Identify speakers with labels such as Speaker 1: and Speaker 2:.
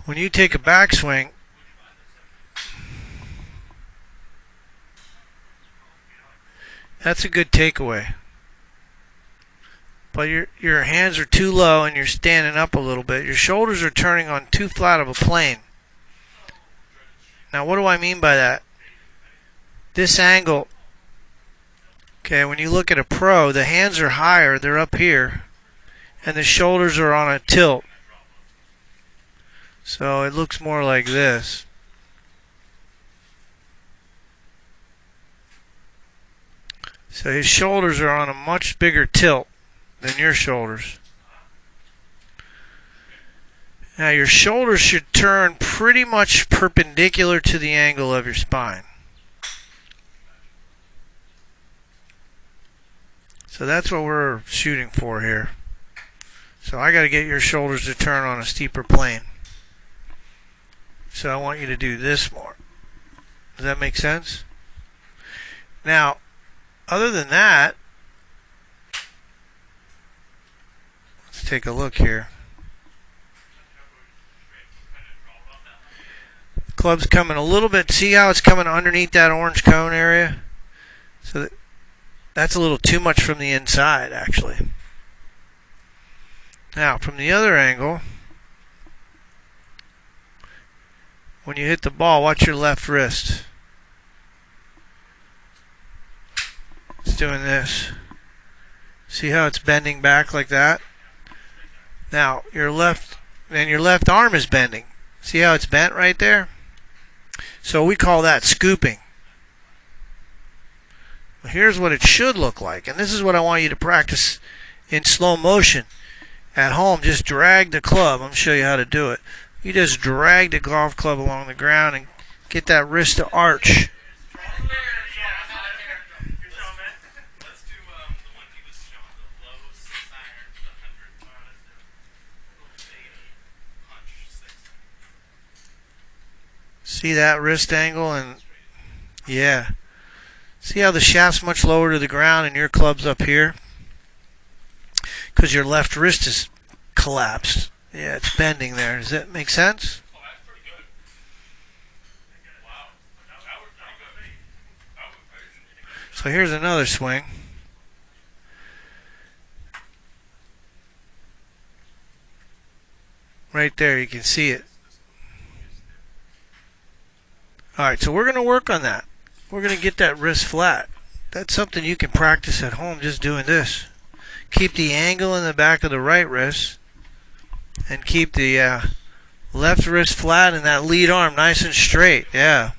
Speaker 1: When you take a backswing, that's a good takeaway. But your hands are too low and you're standing up a little bit. Your shoulders are turning on too flat of a plane. Now what do I mean by that? This angle, okay, when you look at a pro, the hands are higher, they're up here, and the shoulders are on a tilt. So it looks more like this. So his shoulders are on a much bigger tilt than your shoulders. Now your shoulders should turn pretty much perpendicular to the angle of your spine. So that's what we're shooting for here. So I got to get your shoulders to turn on a steeper plane. So I want you to do this more. Does that make sense? Now, other than that, let's take a look here. The club's coming a little bit. See how it's coming underneath that orange cone area? So that's a little too much from the inside, actually. Now, from the other angle, when you hit the ball, watch your left wrist. It's doing this. See how it's bending back like that? Now, your left arm is bending. See how it's bent right there? So we call that scooping. Here's what it should look like, and this is what I want you to practice in slow motion. At home, just drag the club. I'm going to show you how to do it. You just drag the golf club along the ground and get that wrist to arch. See that wrist angle? And yeah. See how the shaft's much lower to the ground and your club's up here? Because your left wrist is collapsed. Yeah, it's bending there. Does that make sense? So here's another swing. Right there, you can see it. Alright, so we're going to work on that. We're going to get that wrist flat. That's something you can practice at home, just doing this. Keep the angle in the back of the right wrist and keep the left wrist flat and that lead arm nice and straight. Yeah.